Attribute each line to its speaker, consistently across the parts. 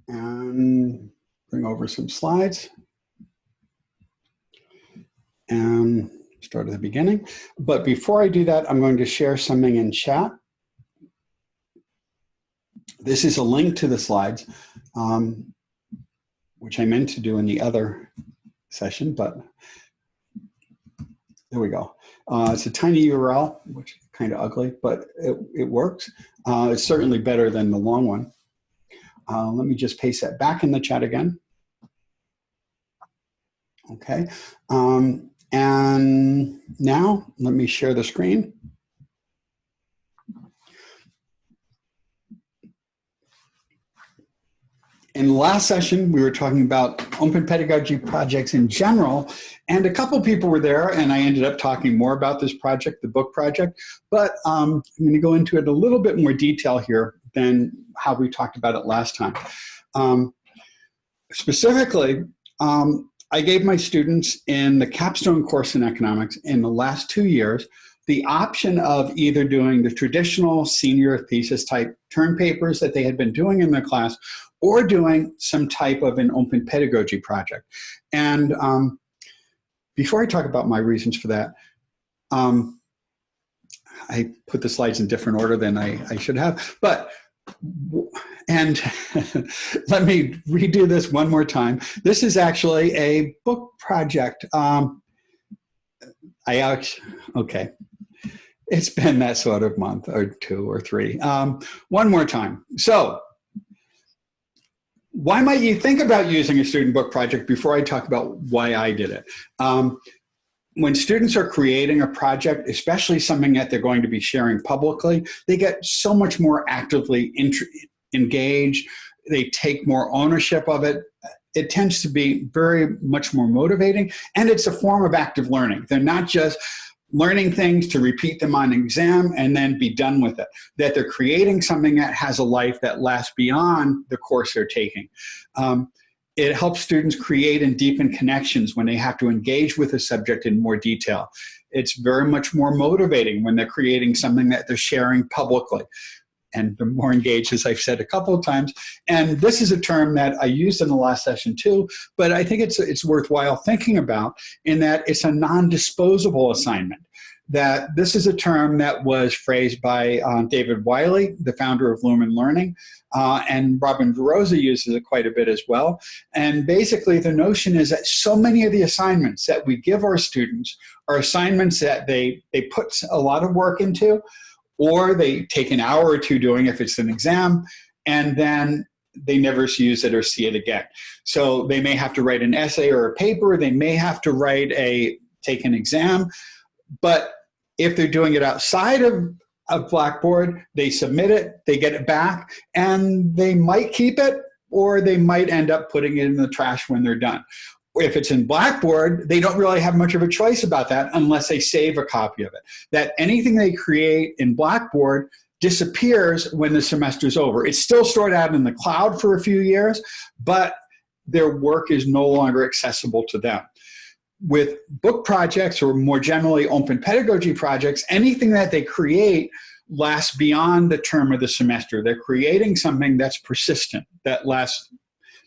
Speaker 1: and bring over some slides and start at the beginning. But before I do that, I'm going to share something in chat. This is a link to the slides, which I meant to do in the other session, but there we go. It's a tiny URL, which is kind of ugly, but it works. It's certainly better than the long one. Let me just paste that back in the chat again. Okay. And now let me share the screen. In the last session, we were talking about open pedagogy projects in general, and a couple people were there, and I ended up talking more about this project, the book project, but I'm going to go into it a little bit more detail here than how we talked about it last time. Specifically, I gave my students in the capstone course in economics in the last 2 years the option of either doing the traditional senior thesis type term papers that they had been doing in their class or doing some type of an open pedagogy project. And before I talk about my reasons for that, I put the slides in different order than I should have, but, and let me redo this one more time. This is actually a book project. Okay. It's been that sort of month or 2 or 3. One more time. So why might you think about using a student book project before I talk about why I did it? When students are creating a project, especially something that they're going to be sharing publicly, they get so much more actively engaged. They take more ownership of it. It tends to be very much more motivating, and it's a form of active learning. They're not just learning things to repeat them on an exam and then be done with it, that they're creating something that has a life that lasts beyond the course they're taking. It helps students create and deepen connections when they have to engage with a subject in more detail. It's very much more motivating when they're creating something that they're sharing publicly. And they're more engaged, as I've said a couple of times. And this is a term that I used in the last session too, but I think it's worthwhile thinking about in that it's a non-disposable assignment. That this is a term that was phrased by David Wiley, the founder of Lumen Learning, and Robin DeRosa uses it quite a bit as well. And basically the notion is that so many of the assignments that we give our students are assignments that they put a lot of work into, or they take an hour or two doing if it's an exam, and then they never use it or see it again. So they may have to write an essay or a paper, they may have to take an exam, but if they're doing it outside of Blackboard, they submit it, they get it back, and they might keep it, or they might end up putting it in the trash when they're done. If it's in Blackboard, they don't really have much of a choice about that unless they save a copy of it. That anything they create in Blackboard disappears when the semester's over. It's still stored out in the cloud for a few years, but their work is no longer accessible to them. With book projects, or more generally open pedagogy projects, anything that they create lasts beyond the term of the semester. They're creating something that's persistent, that lasts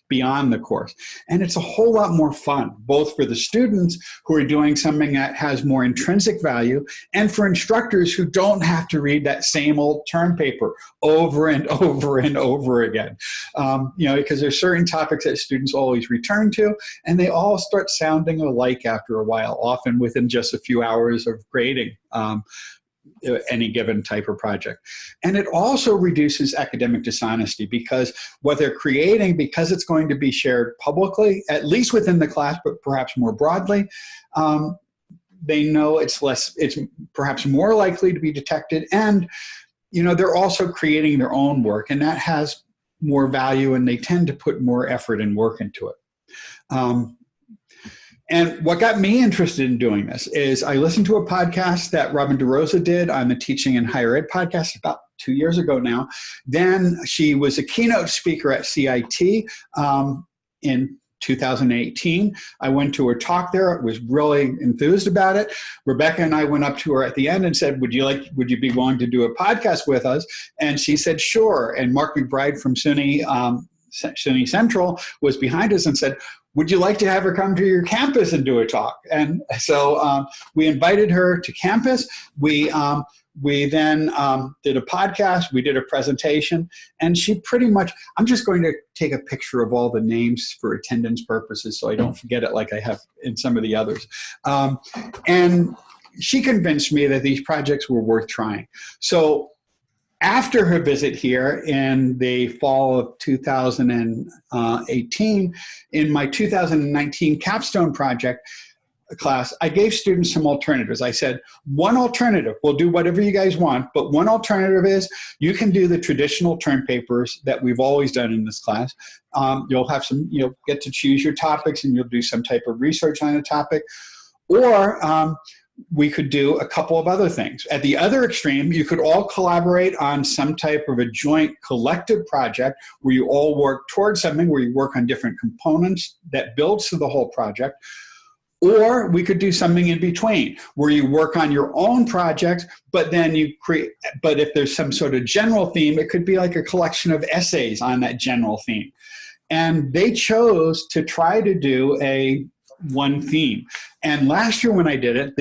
Speaker 1: beyond the course. And it's a whole lot more fun, both for the students who are doing something that has more intrinsic value, and for instructors who don't have to read that same old term paper over and over and over again. Because there's certain topics that students always return to, and they all start sounding alike after a while, often within just a few hours of grading any given type of project. And it also reduces academic dishonesty, because what they're creating, because it's going to be shared publicly, at least within the class, but perhaps more broadly, they know it's perhaps more likely to be detected. And, they're also creating their own work, and that has more value, and they tend to put more effort and work into it. And what got me interested in doing this is I listened to a podcast that Robin DeRosa did on the Teaching in Higher Ed podcast about 2 years ago now. Then she was a keynote speaker at CIT in 2018. I went to her talk there. I was really enthused about it. Rebecca and I went up to her at the end and said, would you be willing to do a podcast with us? And she said, sure. And Mark McBride from SUNY SUNY Central was behind us and said, would you like to have her come to your campus and do a talk? And so we invited her to campus. We then did a podcast, we did a presentation, and she pretty much, I'm just going to take a picture of all the names for attendance purposes so I don't forget it like I have in some of the others. And she convinced me that these projects were worth trying. So after her visit here in the fall of 2018, in my 2019 capstone project class, I gave students some alternatives. I said, one alternative, we'll do whatever you guys want, but one alternative is you can do the traditional term papers that we've always done in this class. You'll have some, you'll get to choose your topics and you'll do some type of research on a topic. Or we could do a couple of other things. At the other extreme, you could all collaborate on some type of a joint collective project where you all work towards something, where you work on different components that builds to the whole project. Or we could do something in between where you work on your own project, but then you create, but if there's some sort of general theme, it could be like a collection of essays on that general theme. And they chose to try to do one theme. And last year when I did it,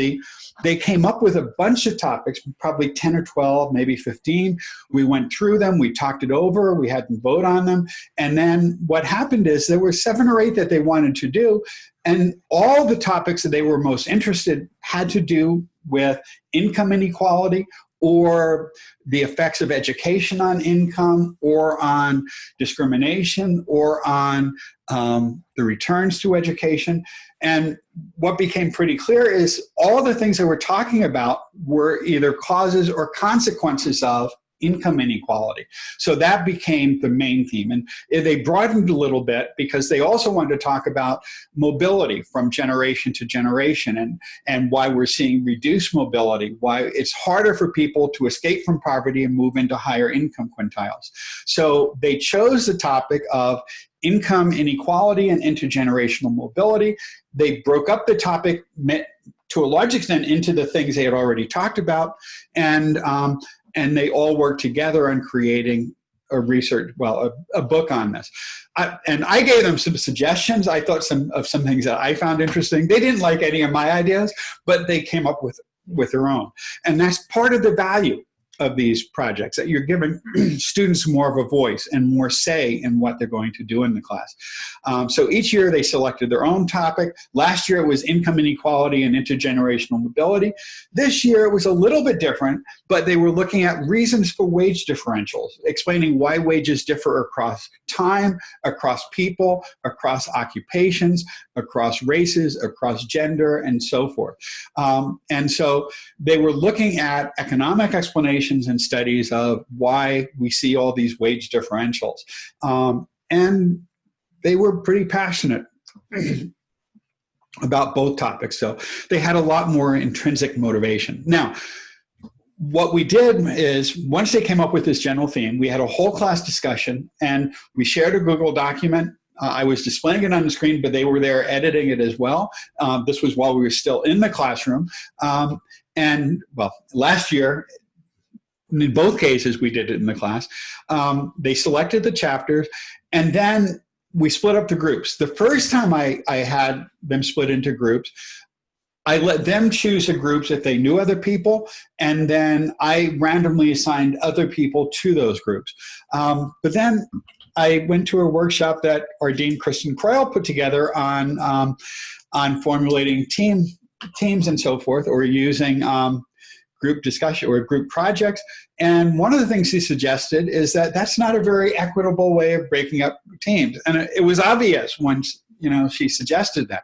Speaker 1: they came up with a bunch of topics, probably 10 or 12, maybe 15. We went through them, we talked it over, we had them vote on them. And then what happened is there were 7 or 8 that they wanted to do. And all the topics that they were most interested had to do with income inequality, or the effects of education on income, or on discrimination, or on the returns to education. And what became pretty clear is all the things that we're talking about were either causes or consequences of income inequality. So that became the main theme. And they broadened a little bit because they also wanted to talk about mobility from generation to generation, and why we're seeing reduced mobility, why it's harder for people to escape from poverty and move into higher income quintiles. So they chose the topic of income inequality and intergenerational mobility. They broke up the topic to a large extent into the things they had already talked about, and they all worked together on creating a book on this. And I gave them some suggestions. I thought of some things that I found interesting. They didn't like any of my ideas, but they came up with their own. And that's part of the value of these projects, that you're giving students more of a voice and more say in what they're going to do in the class. So each year they selected their own topic. Last year it was income inequality and intergenerational mobility. This year it was a little bit different, but they were looking at reasons for wage differentials, explaining why wages differ across time, across people, across occupations, across races, across gender, and so forth. And so they were looking at economic explanations and studies of why we see all these wage differentials. And they were pretty passionate about both topics. So they had a lot more intrinsic motivation. Now, what we did is, once they came up with this general theme, we had a whole class discussion, and we shared a Google document. I was displaying it on the screen, but they were there editing it as well. This was while we were still in the classroom. And well, last year, in both cases, we did it in the class. They selected the chapters, and then we split up the groups. The first time I had them split into groups, I let them choose the groups if they knew other people, and then I randomly assigned other people to those groups. But then I went to a workshop that our Dean, Kristen Croyle, put together on formulating teams and so forth, or using group discussion or group projects. And one of the things she suggested is that that's not a very equitable way of breaking up teams. And it was obvious once, she suggested that.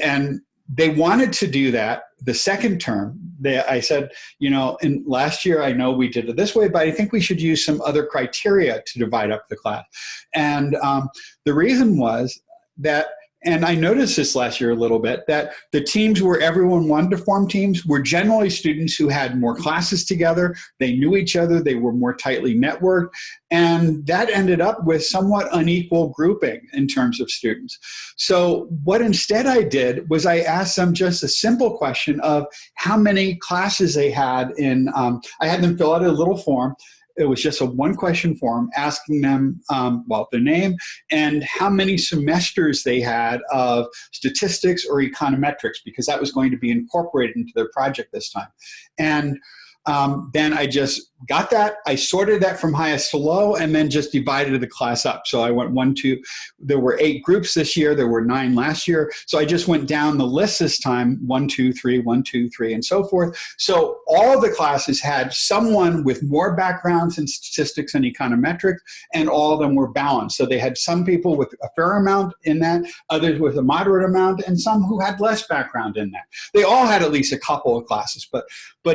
Speaker 1: And they wanted to do that the second term. I said, in last year, I know we did it this way, but I think we should use some other criteria to divide up the class. And the reason was that, and I noticed this last year a little bit, that the teams where everyone wanted to form teams were generally students who had more classes together, they knew each other, they were more tightly networked, and that ended up with somewhat unequal grouping in terms of students. So what instead I did was I asked them just a simple question of how many classes they had in, I had them fill out a little form, It was just a one-question form asking them, well, their name and how many semesters they had of statistics or econometrics, because that was going to be incorporated into their project this time. And then I just got that. I sorted that from highest to low and then just divided the class up. So I went 1, 2, there were 8 groups this year. There were 9 last year. So I just went down the list this time, 1, 2, 3, 1, 2, 3, and so forth. So all of the classes had someone with more backgrounds in statistics and econometrics, and all of them were balanced. So they had some people with a fair amount in that, others with a moderate amount, and some who had less background in that. They all had at least a couple of classes, but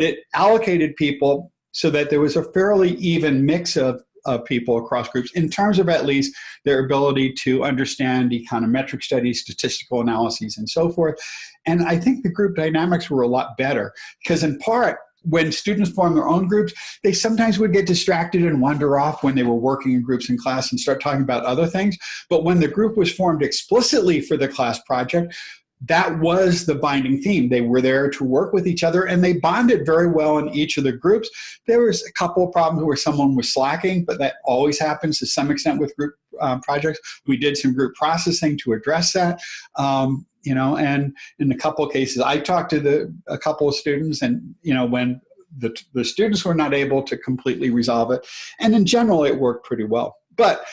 Speaker 1: it allocated people so that there was a fairly even mix of people across groups in terms of at least their ability to understand econometric studies, statistical analyses, and so forth. And I think the group dynamics were a lot better because in part, when students form their own groups, they sometimes would get distracted and wander off when they were working in groups in class and start talking about other things. But when the group was formed explicitly for the class project, that was the binding theme. They were there to work with each other, and they bonded very well in each of the groups. There was a couple of problems where someone was slacking, but that always happens to some extent with group projects. We did some group processing to address that. You know, and in a couple of cases, I talked to a couple of students, and you know, when the students were not able to completely resolve it, and in general, it worked pretty well. But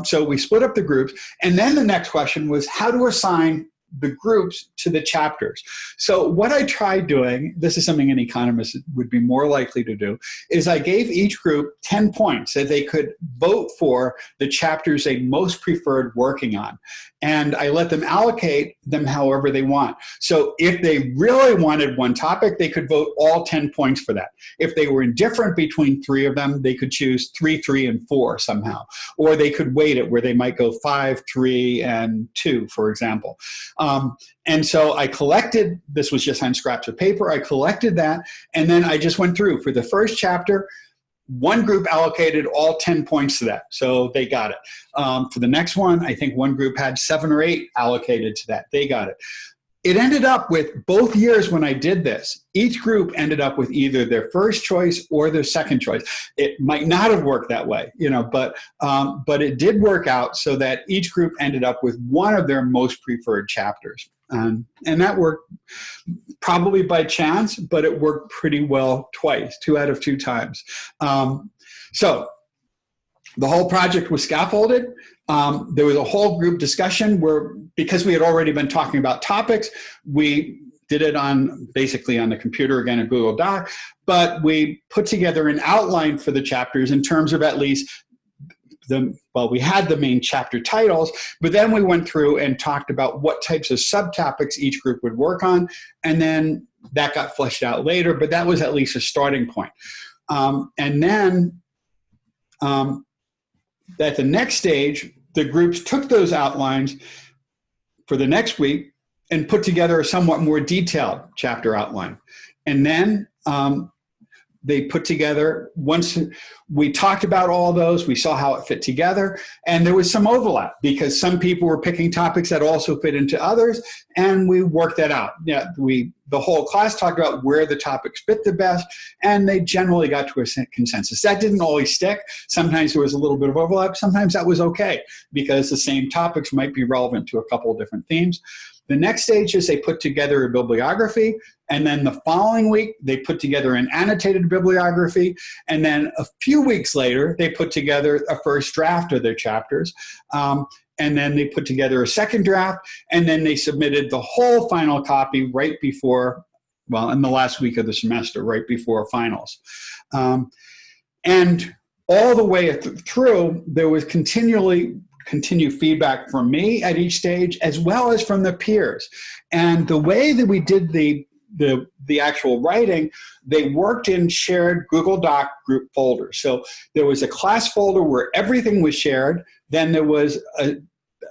Speaker 1: so we split up the groups, and then the next question was how to assign the groups to the chapters. So what I tried doing, this is something an economist would be more likely to do, is I gave each group 10 points that they could vote for the chapters they most preferred working on. And I let them allocate them however they want. So if they really wanted one topic, they could vote all 10 points for that. If they were indifferent between 3 of them, they could choose 3, 3, and 4 somehow. Or they could weight it where they might go 5, 3, and 2, for example. And so I collected, this was just on scraps of paper, I collected that, and then I just went through. For the first chapter, one group allocated all 10 points to that, so they got it. For the next one, I think one group had 7 or 8 allocated to that. They got it. It ended up with both years when I did this, each group ended up with either their first choice or their second choice. It might not have worked that way, you know, but it did work out so that each group ended up with one of their most preferred chapters. And that worked probably by chance, but it worked pretty well twice, 2 out of 2 times. So the whole project was scaffolded. There was a whole group discussion where, because we had already been talking about topics, we did it basically on the computer, again, a Google Doc, but we put together an outline for the chapters in terms of at least we had the main chapter titles, but then we went through and talked about what types of subtopics each group would work on, and then that got fleshed out later, but that was at least a starting point. And then at the next stage, the groups took those outlines for the next week and put together a somewhat more detailed chapter outline. And then they put together, once we talked about all those, we saw how it fit together, and there was some overlap because some people were picking topics that also fit into others, and we worked that out. Yeah, the whole class talked about where the topics fit the best, and they generally got to a consensus. That didn't always stick. Sometimes there was a little bit of overlap. Sometimes that was okay because the same topics might be relevant to a couple of different themes. The next stage is they put together a bibliography, and then the following week they put together an annotated bibliography, and then a few weeks later they put together a first draft of their chapters, and then they put together a second draft, and then they submitted the whole final copy right before, well, in the last week of the semester, right before finals. And all the way through, there was continued feedback from me at each stage, as well as from the peers. And the way that we did the actual writing, they worked in shared Google Doc group folders. So there was a class folder where everything was shared. Then there was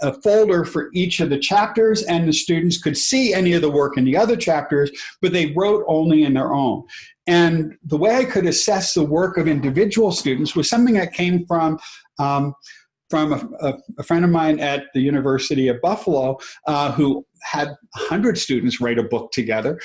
Speaker 1: a folder for each of the chapters, and the students could see any of the work in the other chapters, but they wrote only in their own. And the way I could assess the work of individual students was something that came from from a friend of mine at the University of Buffalo who had 100 students write a book together,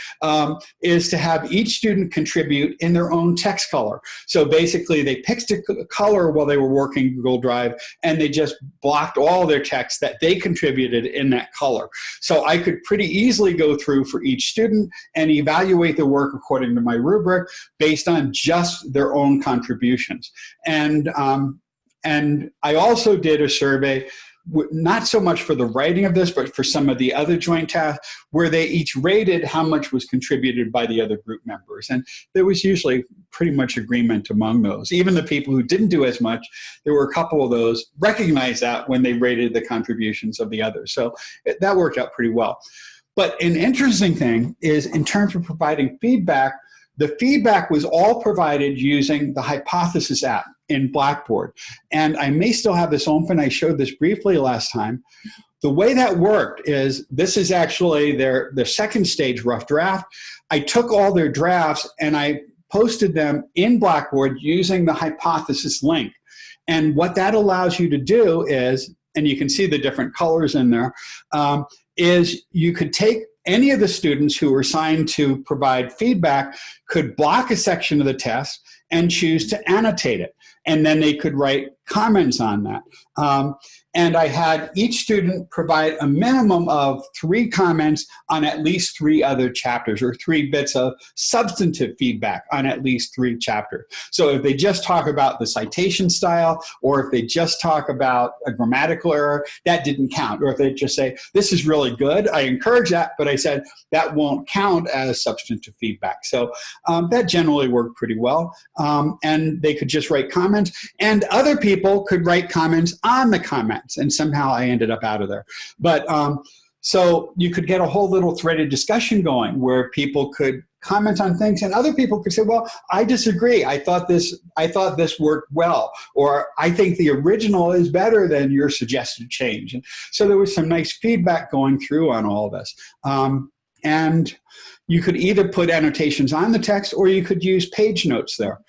Speaker 1: is to have each student contribute in their own text color. So basically they picked a color while they were working Google Drive, and they just blocked all their text that they contributed in that color. So I could pretty easily go through for each student and evaluate the work according to my rubric based on just their own contributions. And I also did a survey, not so much for the writing of this, but for some of the other joint tasks, where they each rated how much was contributed by the other group members. And there was usually pretty much agreement among those. Even the people who didn't do as much, there were a couple of those recognized that when they rated the contributions of the others. So that worked out pretty well. But an interesting thing is, in terms of providing feedback, the feedback was all provided using the Hypothesis app in Blackboard. And I may still have this open. I showed this briefly last time. The way that worked is, this is actually their second stage rough draft. I took all their drafts and I posted them in Blackboard using the Hypothesis link. And what that allows you to do is, and you can see the different colors in there, is you could take any of the students who were assigned to provide feedback could block a section of the test and choose to annotate it. And then they could write comments on that. And I had each student provide a minimum of 3 comments on at least 3 other chapters, or 3 bits of substantive feedback on at least 3 chapters. So if they just talk about the citation style, or if they just talk about a grammatical error, that didn't count. Or if they just say, this is really good, I encourage that, but I said that won't count as substantive feedback. So that generally worked pretty well. And they could just write comments, and other people could write comments on the comments. And somehow I ended up out of there. But so you could get a whole little threaded discussion going where people could comment on things, and other people could say, well, I disagree. I thought this worked well, or I think the original is better than your suggested change. And so there was some nice feedback going through on all this. And you could either put annotations on the text, or you could use page notes there.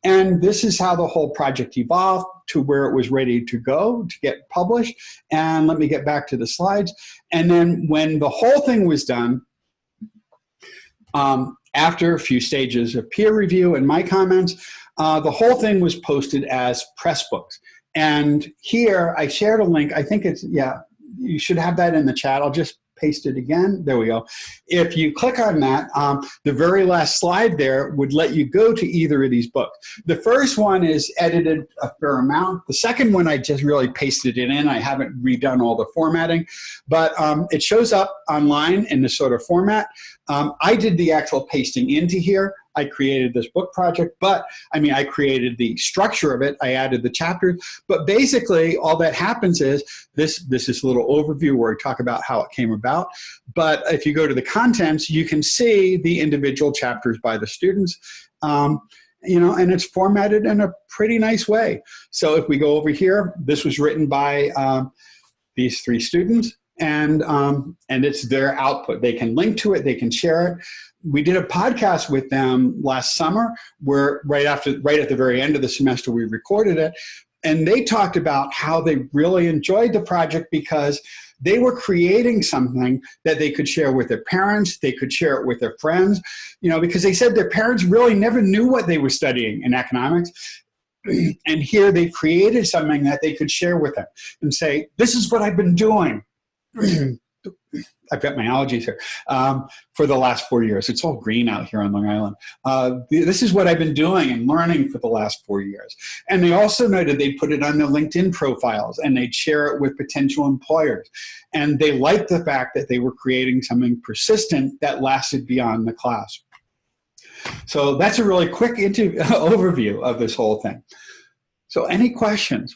Speaker 1: And this is how the whole project evolved to where it was ready to go to get published. And let me get back to the slides. And then when the whole thing was done, after a few stages of peer review and my comments, the whole thing was posted as Pressbooks. And here I shared a link. I think it's, yeah, you should have that in the chat. I'll just paste it again. There we go. If you click on that, the very last slide there would let you go to either of these books. The first one is edited a fair amount. The second one, I just really pasted it in. I haven't redone all the formatting, but it shows up online in this sort of format. I did the actual pasting into here. I created this book project, but I mean, I created the structure of it. I added the chapters, but basically all that happens is this is a little overview where I talk about how it came about. But if you go to the contents, you can see the individual chapters by the students, you know, and it's formatted in a pretty nice way. So if we go over here, this was written by these 3 students, and it's their output. They can link to it, they can share it. We did a podcast with them last summer where right at the very end of the semester, we recorded it. And they talked about how they really enjoyed the project because they were creating something that they could share with their parents, they could share it with their friends, you know, because they said their parents really never knew what they were studying in economics. And here they created something that they could share with them and say, this is what I've been doing. I've got my allergies here, for the last 4 years. It's all green out here on Long Island. This is what I've been doing and learning for the last 4 years. And they also noted they'd put it on their LinkedIn profiles and they'd share it with potential employers. And they liked the fact that they were creating something persistent that lasted beyond the class. So that's a really quick overview of this whole thing. So any questions?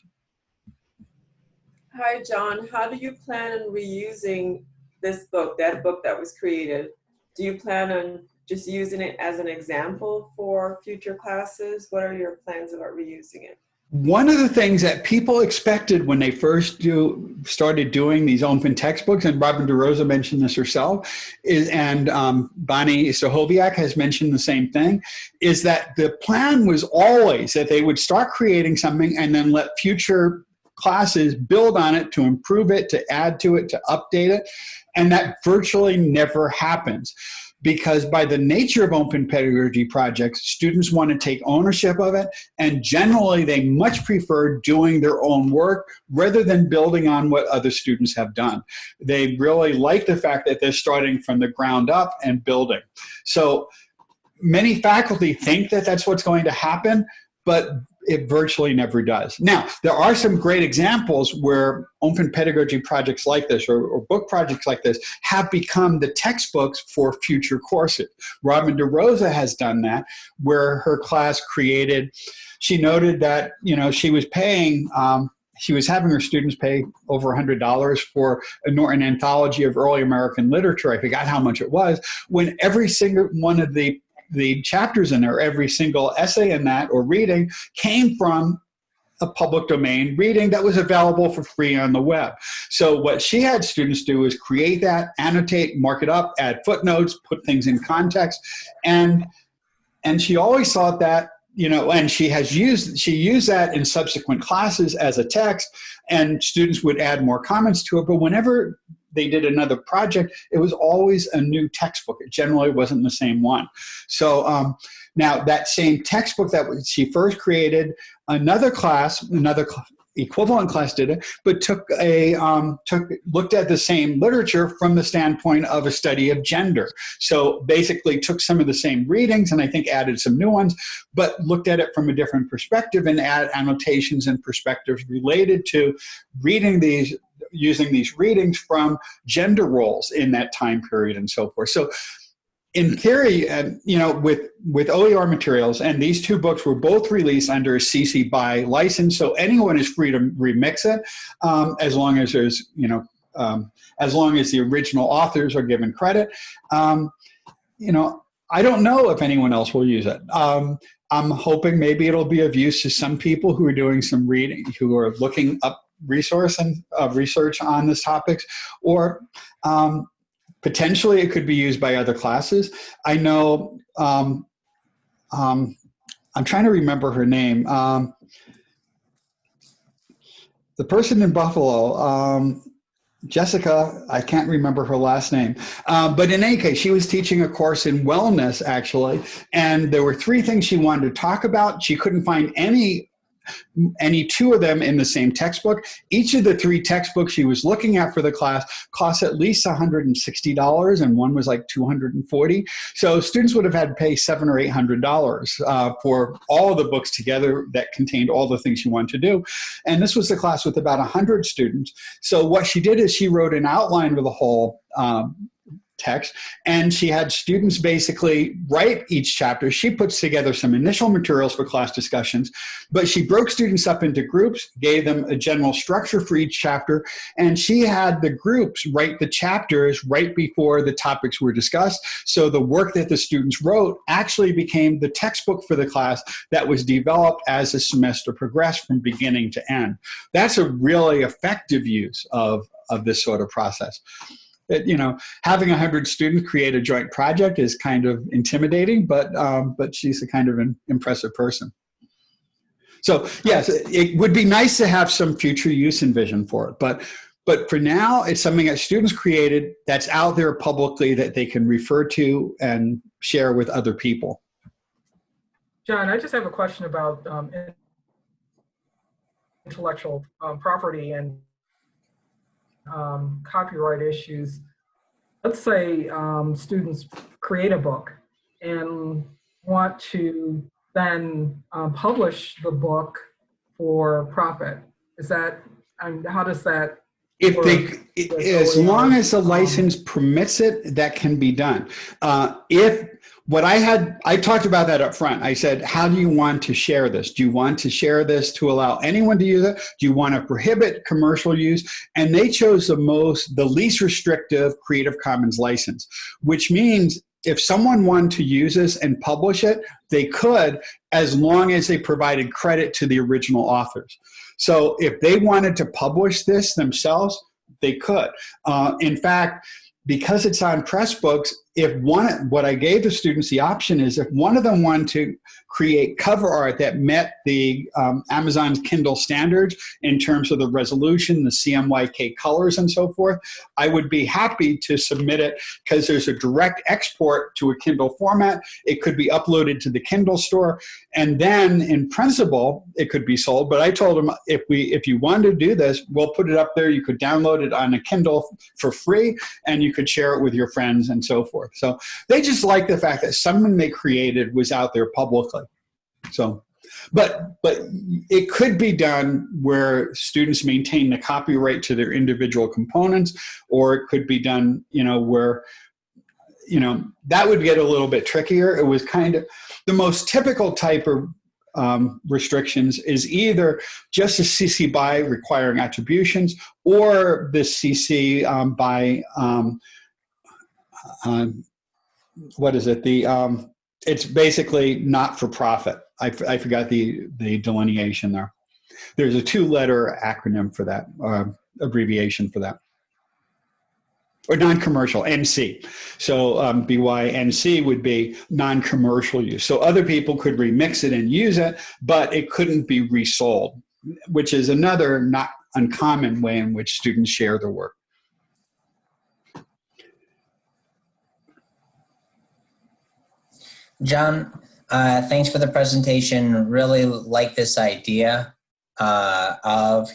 Speaker 2: Hi, John. How do you plan on reusing this book, that book that was created? Do you plan on just using it as an example for future classes? What are your plans about reusing it?
Speaker 1: One of the things that people expected when they first started doing these open textbooks, and Robin DeRosa mentioned this herself, and Bonnie Stachowiak has mentioned the same thing, is that the plan was always that they would start creating something and then let future classes build on it to improve it, to add to it, to update it. And that virtually never happens, because by the nature of open pedagogy projects, students want to take ownership of it, and generally they much prefer doing their own work rather than building on what other students have done. They really like the fact that they're starting from the ground up and building. So many faculty think that that's what's going to happen, but it virtually never does. Now, there are some great examples where open pedagogy projects like this, or book projects like this, have become the textbooks for future courses. Robin DeRosa has done that, where her class created, she noted that, you know, she was paying, she was having her students pay over $100 for a Norton Anthology of Early American Literature. I forgot how much it was, when every single one of the chapters in there, every single essay in that or reading came from a public domain reading that was available for free on the web. So what she had students do is create that, annotate, mark it up, add footnotes, put things in context. And she always thought that, you know, and she used that in subsequent classes as a text, and students would add more comments to it. But whenever they did another project, it was always a new textbook. It generally wasn't the same one. So now that same textbook that she first created, another equivalent class did it, but looked at the same literature from the standpoint of a study of gender. So basically took some of the same readings and I think added some new ones, but looked at it from a different perspective and add annotations and perspectives related to using these readings from gender roles in that time period and so forth. So in theory, you know, with OER materials, and these two books were both released under a CC BY license, so anyone is free to remix it, as long as there's, you know, as long as the original authors are given credit. You know, I don't know if anyone else will use it. I'm hoping maybe it'll be of use to some people who are doing some reading, who are looking up research on this topics, or potentially it could be used by other classes. I know, I'm trying to remember her name. The person in Buffalo, Jessica, I can't remember her last name, but in any case, she was teaching a course in wellness, actually, and there were 3 things she wanted to talk about. She couldn't find any 2 of them in the same textbook. Each of the 3 textbooks she was looking at for the class cost at least $160, and one was like $240. So students would have had to pay $700 or $800 for all of the books together that contained all the things she wanted to do. And this was a class with about 100 students. So what she did is she wrote an outline for the whole text, and she had students basically write each chapter. She puts together some initial materials for class discussions, but she broke students up into groups, gave them a general structure for each chapter, and she had the groups write the chapters right before the topics were discussed. So the work that the students wrote actually became the textbook for the class that was developed as the semester progressed from beginning to end. That's a really effective use of this sort of process. You know, having 100 students create a joint project is kind of intimidating, but she's a kind of an impressive person. So yes, it would be nice to have some future use and vision for it, but for now, it's something that students created that's out there publicly that they can refer to and share with other people.
Speaker 3: John, I just have a question about intellectual property and copyright issues. Let's say students create a book and want to then publish the book for profit. Is that, how does that work?
Speaker 1: As long as the license permits it, that can be done. I talked about that up front. I said, how do you want to share this? Do you want to share this to allow anyone to use it? Do you want to prohibit commercial use? And they chose the least restrictive Creative Commons license, which means if someone wanted to use this and publish it, they could, as long as they provided credit to the original authors. So if they wanted to publish this themselves, they could. In fact, because it's on Pressbooks, what I gave the students the option is if one of them wanted to create cover art that met the Amazon's Kindle standards in terms of the resolution, the CMYK colors and so forth, I would be happy to submit it because there's a direct export to a Kindle format. It could be uploaded to the Kindle store, and then in principle, it could be sold. But I told them if you wanted to do this, we'll put it up there. You could download it on a Kindle for free, and you could share it with your friends and so forth. So they just like the fact that something they created was out there publicly. So, but it could be done where students maintain the copyright to their individual components, or it could be done, where, that would get a little bit trickier. It was kind of the most typical type of restrictions is either just a CC BY requiring attributions, or the CC by what is it? It's basically not for profit. I forgot the delineation there. There's a 2-letter acronym for that, abbreviation for that. Or non-commercial, NC. So BYNC would be non-commercial use. So other people could remix it and use it, but it couldn't be resold, which is another not uncommon way in which students share their work.
Speaker 4: John, thanks for the presentation. Really like this idea of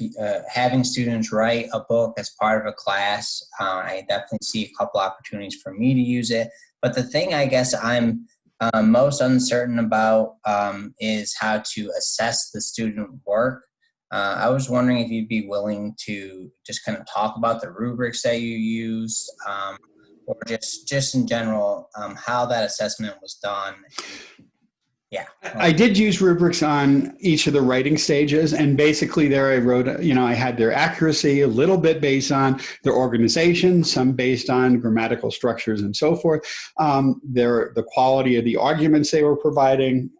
Speaker 4: having students write a book as part of a class. I definitely see a couple opportunities for me to use it. But the thing I guess I'm most uncertain about is how to assess the student work. I was wondering if you'd be willing to just kind of talk about the rubrics that you use, or just in general, how that assessment was done. Yeah.
Speaker 1: I did use rubrics on each of the writing stages, and basically there I wrote, I had their accuracy, a little bit based on their organization, some based on grammatical structures and so forth, the quality of the arguments they were providing,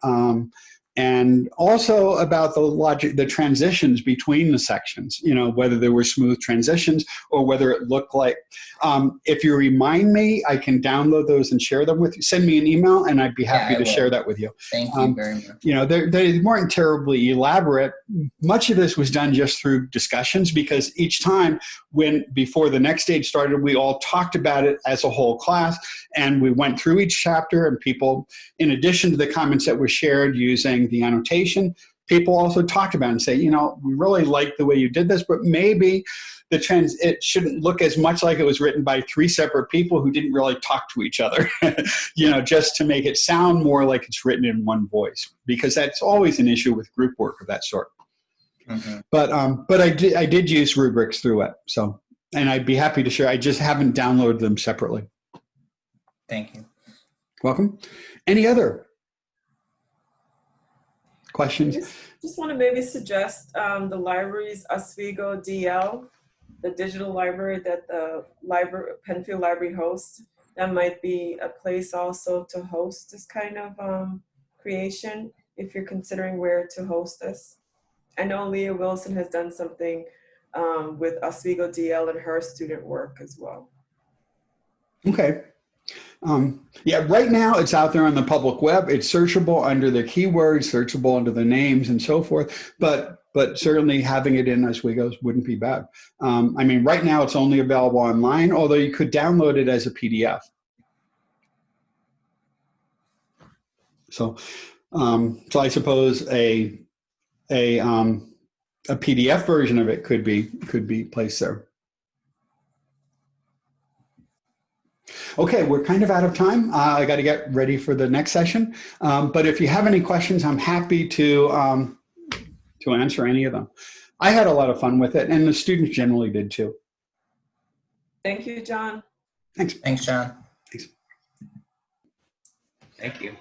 Speaker 1: and also about the logic, the transitions between the sections, whether there were smooth transitions or whether it looked like, if you remind me, I can download those and share them with you. Send me an email and I'd be happy to share that with you.
Speaker 4: Thank you very much.
Speaker 1: They weren't terribly elaborate. Much of this was done just through discussions, because each time before the next stage started, we all talked about it as a whole class, and we went through each chapter, and people, in addition to the comments that were shared using the annotation, people also talked about it and say, we really like the way you did this, but maybe it shouldn't look as much like it was written by 3 separate people who didn't really talk to each other, just to make it sound more like it's written in one voice, because that's always an issue with group work of that sort. Mm-hmm. But I did use rubrics through it, so, and I'd be happy to share. I just haven't downloaded them separately.
Speaker 4: Thank you.
Speaker 1: Welcome. Any other questions?
Speaker 2: Just want to maybe suggest the library's Oswego DL, the digital library that the Penfield Library hosts. That might be a place also to host this kind of creation if you're considering where to host this. I know Leah Wilson has done something with Oswego DL and her student work as well. Okay.
Speaker 1: Yeah, right now it's out there on the public web. It's searchable under the keywords, searchable under the names and so forth. But certainly having it in Oswego wouldn't be bad. Right now it's only available online, although you could download it as a PDF. So I suppose a PDF version of it could be placed there. Okay, we're kind of out of time. I got to get ready for the next session. But if you have any questions, I'm happy to answer any of them. I had a lot of fun with it, and the students generally did too.
Speaker 2: Thank you, John.
Speaker 1: Thanks.
Speaker 4: Thanks, John.
Speaker 1: Thanks.
Speaker 4: Thank you.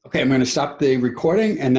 Speaker 1: Okay, I'm going to stop the recording and